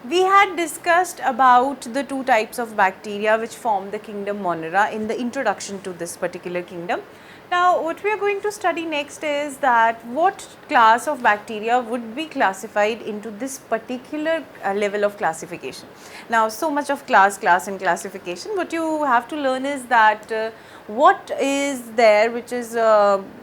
We had discussed about the two types of bacteria which form the kingdom Monera in the introduction to this particular kingdom. Now, what we are going to study next is that what class of bacteria would be classified into this particular level of classification. Now, so much of class and classification, what you have to learn is that what is there which is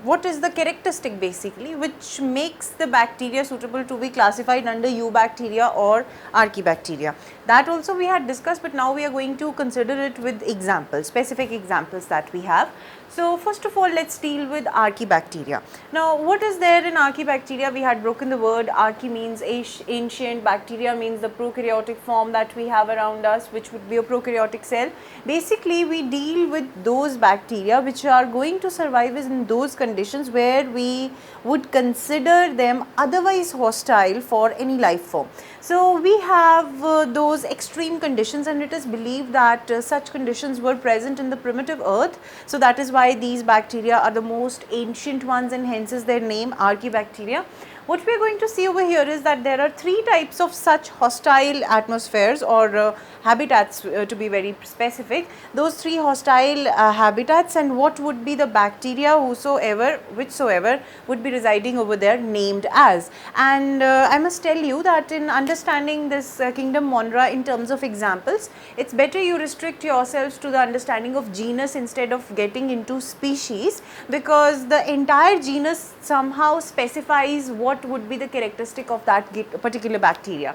what is the characteristic basically which makes the bacteria suitable to be classified under eubacteria or archaebacteria. That also we had discussed, but now we are going to consider it with examples, specific examples that we have. So, first of all, let us deal with archaebacteria. Now, what is there in archaebacteria? We had broken the word. Archae means ancient, bacteria means the prokaryotic form that we have around us, which would be a prokaryotic cell. Basically, we deal with those bacteria which are going to survive in those conditions where we would consider them otherwise hostile for any life form. So, we have those extreme conditions, and it is believed that such conditions were present in the primitive earth. So, that is why these bacteria are the most ancient ones, and hence is their name archaebacteria. What we are going to see over here is that there are three types of such hostile atmospheres or habitats, to be very specific. Those three hostile habitats, and what would be the bacteria whichsoever would be residing over there named as. And I must tell you that in understanding this kingdom Monera in terms of examples, it's better you restrict yourselves to the understanding of genus instead of getting into species, because the entire genus somehow specifies what would be the characteristic of that particular bacteria.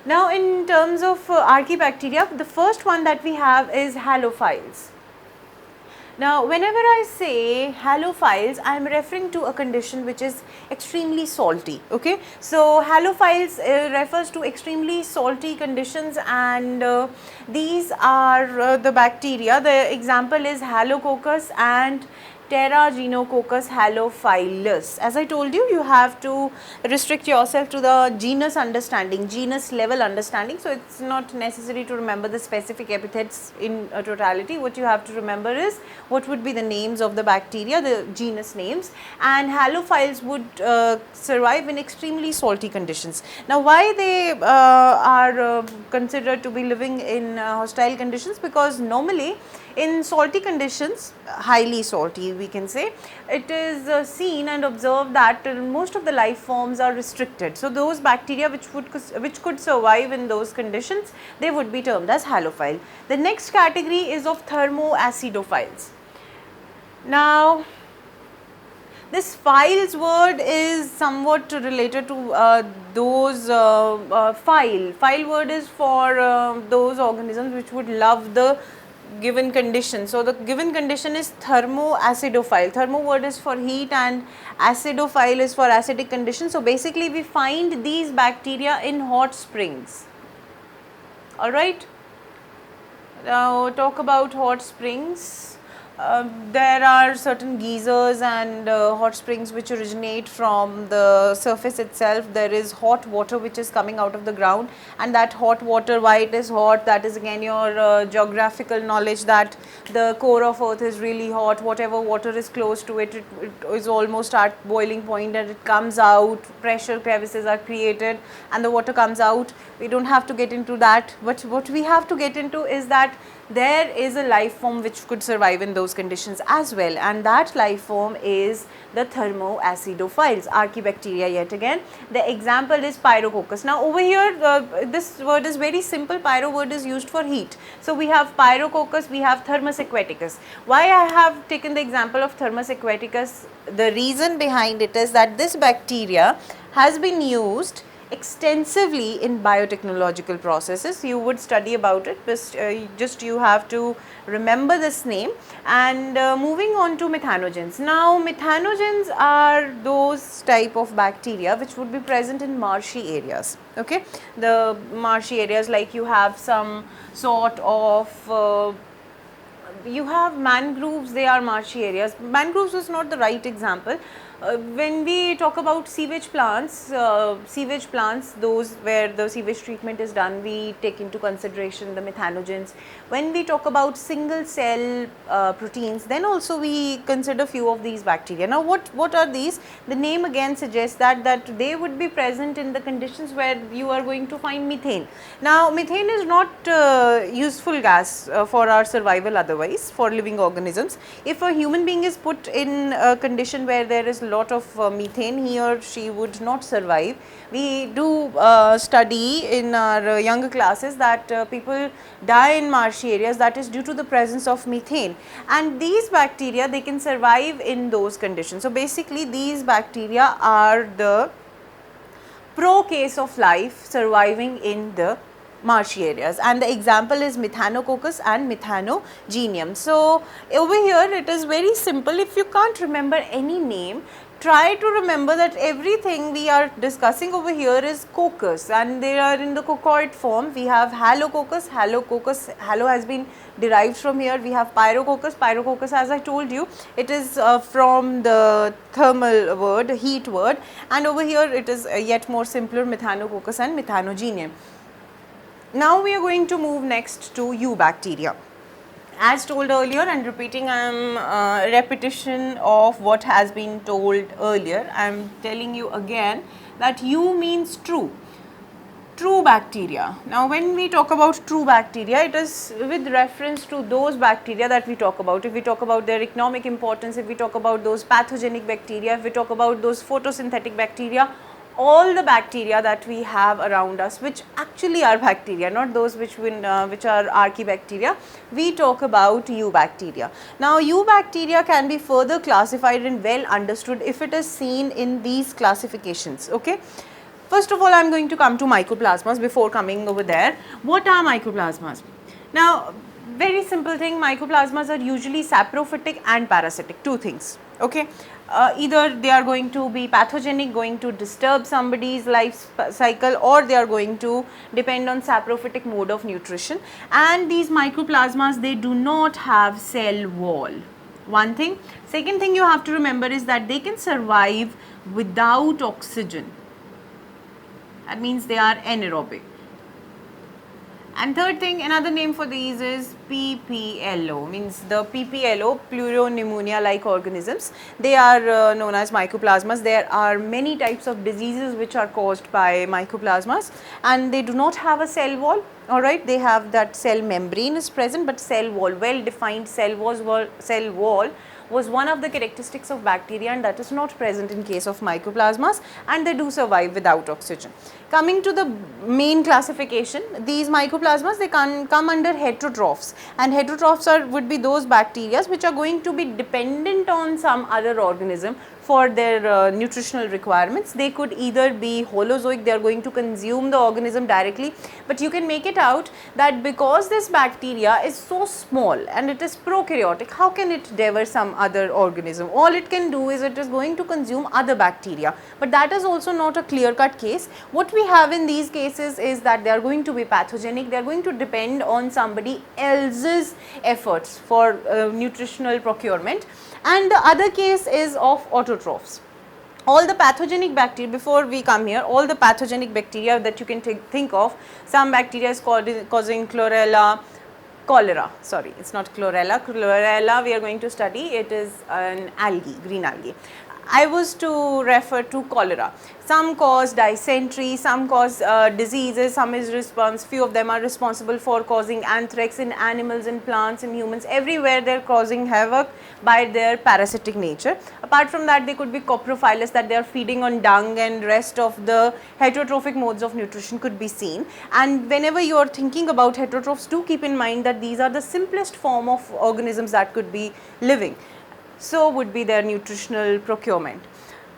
Now, in terms of archaebacteria, the first one that we have is halophiles. Now, whenever I say halophiles, I am referring to a condition which is extremely salty. Okay, so halophiles refers to extremely salty conditions, and these are the bacteria. The example is Halococcus and Pterogynococcus halophilus. As I told you, you have to restrict yourself to the genus understanding, genus level understanding. So, it is not necessary to remember the specific epithets in totality. What you have to remember is what would be the names of the bacteria, the genus names, and halophiles would survive in extremely salty conditions. Now, why they are considered to be living in hostile conditions? Because normally in salty conditions, highly salty we can say, it is seen and observed that most of the life forms are restricted. So, those bacteria which could survive in those conditions, they would be termed as halophile. The next category is of thermoacidophiles. Now, this philes word is somewhat related to those phyle. Phyle word is for those organisms which would love the given condition. So, the given condition is thermoacidophile. Thermo word is for heat and acidophile is for acidic condition. So, basically we find these bacteria in hot springs. Alright. Now, talk about hot springs. There are certain geysers and hot springs which originate from the surface itself. There is hot water which is coming out of the ground, and that hot water, why it is hot, that is again your geographical knowledge, that the core of earth is really hot. Whatever water is close to it, it is almost at boiling point, and it comes out, pressure crevices are created and the water comes out. We don't have to get into that, but what we have to get into is that there is a life form which could survive in those conditions as well, and that life form is the thermoacidophiles, archaebacteria yet again. The example is Pyrococcus. Now, over here this word is very simple. Pyro word is used for heat. So, we have Pyrococcus, we have Thermus aquaticus. Why I have taken the example of Thermus aquaticus? The reason behind it is that this bacteria has been used extensively in biotechnological processes. You would study about it, but just you have to remember this name. And moving on to methanogens. Now, methanogens are those type of bacteria which would be present in marshy areas. Okay, the marshy areas, like you have some sort of you have mangroves, they are marshy areas. Mangroves is not the right example. When we talk about sewage plants, those where the sewage treatment is done, we take into consideration the methanogens. When we talk about single cell proteins, then also we consider few of these bacteria. Now what are these? The name again suggests that they would be present in the conditions where you are going to find methane. Now methane is not useful gas for our survival otherwise for living organisms. If a human being is put in a condition where there is lot of methane, he or she would not survive. We do study in our younger classes that people die in marshy areas, that is due to the presence of methane, and these bacteria, they can survive in those conditions. So basically these bacteria are the pro case of life surviving in the marshy areas, and the example is Methanococcus and Methanogenium. So over here it is very simple. If you can't remember any name, try to remember that everything we are discussing over here is coccus, and they are in the coccoid form. We have Halococcus, halo has been derived from here. We have Pyrococcus, as I told you, it is from the thermal word, heat word, and over here it is yet more simpler, Methanococcus and Methanogenium. Now we are going to move next to eubacteria. As told earlier and repeating, I am repetition of what has been told earlier. I am telling you again that eu means true. True bacteria. Now when we talk about true bacteria, it is with reference to those bacteria that we talk about. If we talk about their economic importance, if we talk about those pathogenic bacteria, if we talk about those photosynthetic bacteria, all the bacteria that we have around us, which actually are bacteria, not those which are archaebacteria, we talk about eubacteria. Now eubacteria can be further classified and well understood if it is seen in these classifications. Okay. First of all, I am going to come to mycoplasmas before coming over there. What are mycoplasmas? Now very simple thing, mycoplasmas are usually saprophytic and parasitic, two things. Okay. Either they are going to be pathogenic, going to disturb somebody's life cycle, or they are going to depend on saprophytic mode of nutrition. And these mycoplasmas, they do not have cell wall. One thing. Second thing you have to remember is that they can survive without oxygen. That means they are anaerobic. And third thing, another name for these is PPLO, means the PPLO, pleuropneumonia like organisms. They are known as mycoplasmas. There are many types of diseases which are caused by mycoplasmas, and they do not have a cell wall. Alright, they have that cell membrane is present, but cell wall, well defined cell wall was one of the characteristics of bacteria, and that is not present in case of mycoplasmas, and they do survive without oxygen. Coming to the main classification, these mycoplasmas, they can come under heterotrophs, and heterotrophs would be those bacteria which are going to be dependent on some other organism for their nutritional requirements. They could either be holozoic, they are going to consume the organism directly, but you can make it out that because this bacteria is so small and it is prokaryotic, how can it devour some other organism? All it can do is it is going to consume other bacteria, but that is also not a clear-cut case. What we have in these cases is that they are going to be pathogenic, they are going to depend on somebody else's efforts for nutritional procurement. And the other case is of autotrophs. All the pathogenic bacteria, before we come here, all the pathogenic bacteria that you can think of, some bacteria is causing chlorella, cholera, sorry, it is not chlorella we are going to study, it is an algae, green algae. I was to refer to cholera. Some cause dysentery, some cause diseases, few of them are responsible for causing anthrax in animals, in plants, in humans. Everywhere they are causing havoc by their parasitic nature. Apart from that, they could be coprophilous, that they are feeding on dung, and rest of the heterotrophic modes of nutrition could be seen. And whenever you are thinking about heterotrophs, do keep in mind that these are the simplest form of organisms that could be living. So would be their nutritional procurement.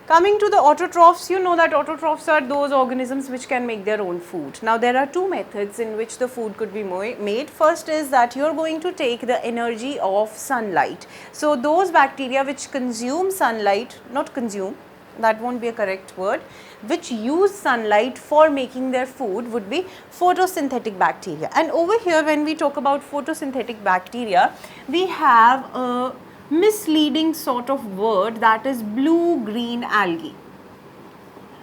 Coming to the autotrophs, you know that autotrophs are those organisms which can make their own food. Now there are two methods in which the food could be made. First is that you are going to take the energy of sunlight. So those bacteria which consume sunlight, not consume, that won't be a correct word, which use sunlight for making their food would be photosynthetic bacteria. And over here when we talk about photosynthetic bacteria, we have a misleading sort of word, that is blue-green algae.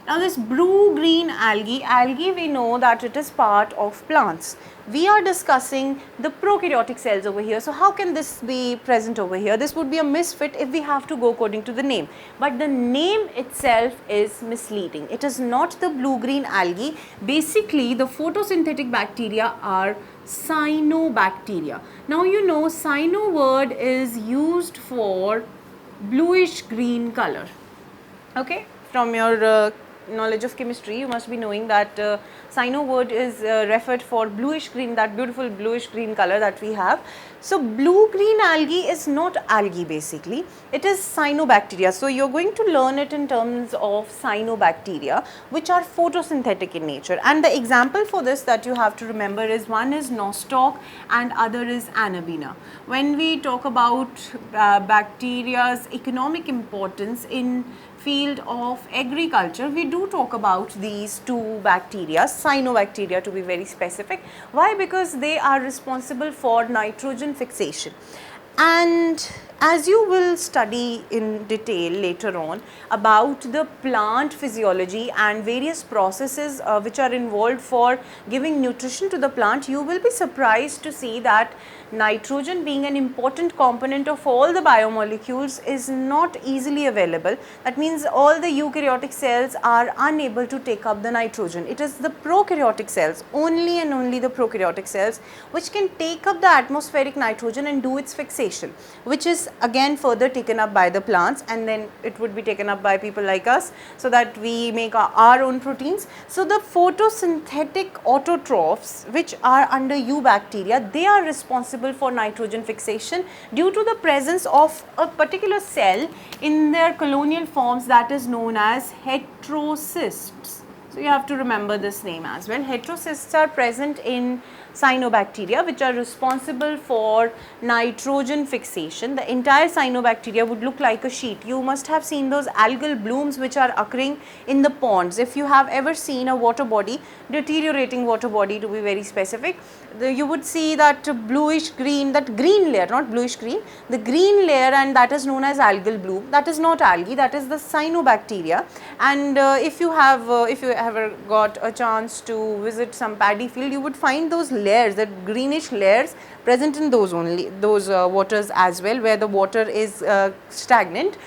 Now this blue-green algae we know that it is part of plants. We are discussing the prokaryotic cells over here. So how can this be present over here? This would be a misfit if we have to go according to the name. But the name itself is misleading. It is not the blue-green algae. Basically the photosynthetic bacteria are cyanobacteria. Now you know cyano word is used for bluish green color. Okay, from your knowledge of chemistry, you must be knowing that cyano word is referred for bluish green, that beautiful bluish green color that we have. So blue green algae is not algae basically, it is cyanobacteria. So you are going to learn it in terms of cyanobacteria, which are photosynthetic in nature. And the example for this that you have to remember is, one is nostoc and other is Anabaena. When we talk about bacteria's economic importance in field of agriculture, we do talk about these two bacteria, cyanobacteria to be very specific. Why? Because they are responsible for nitrogen fixation. And as you will study in detail later on about the plant physiology and various processes which are involved for giving nutrition to the plant, you will be surprised to see that nitrogen, being an important component of all the biomolecules, is not easily available. That means all the eukaryotic cells are unable to take up the nitrogen. It is the prokaryotic cells, only and only the prokaryotic cells, which can take up the atmospheric nitrogen and do its fixation, which is again further taken up by the plants, and then it would be taken up by people like us, so that we make our own proteins. So the photosynthetic autotrophs, which are under eubacteria, they are responsible for nitrogen fixation due to the presence of a particular cell in their colonial forms that is known as heterocysts. So you have to remember this name as well. Heterocysts are present in cyanobacteria, which are responsible for nitrogen fixation. The entire cyanobacteria would look like a sheet. You must have seen those algal blooms which are occurring in the ponds. If you have ever seen a water body, deteriorating water body to be very specific, you would see that bluish green, that green layer, not bluish green, the green layer, and that is known as algal bloom. That is not algae, that is the cyanobacteria. And if you ever got a chance to visit some paddy field, you would find those layers, that greenish layers present in those waters as well, where the water is stagnant.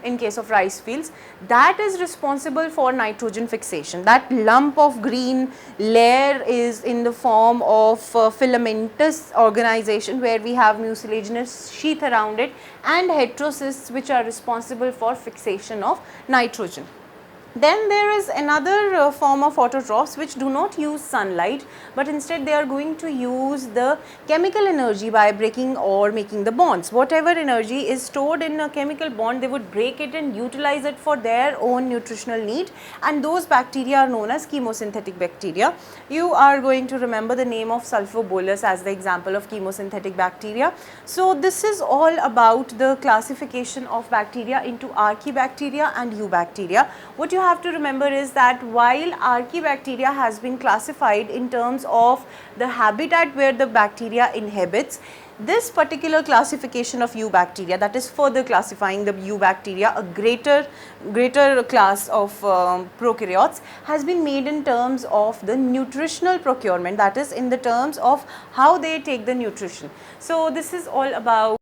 In case of rice fields, that is responsible for nitrogen fixation. That lump of green layer is in the form of filamentous organization, where we have mucilaginous sheath around it, and heterocysts, which are responsible for fixation of nitrogen. Then there is another form of autotrophs which do not use sunlight, but instead they are going to use the chemical energy by breaking or making the bonds. Whatever energy is stored in a chemical bond, they would break it and utilize it for their own nutritional need, and those bacteria are known as chemosynthetic bacteria. You are going to remember the name of sulfobolus as the example of chemosynthetic bacteria. So this is all about the classification of bacteria into archaebacteria and eubacteria. What you have to remember is that while archaebacteria has been classified in terms of the habitat where the bacteria inhabits, this particular classification of eubacteria, that is further classifying the eubacteria, a greater class of prokaryotes, has been made in terms of the nutritional procurement, that is in the terms of how they take the nutrition. So this is all about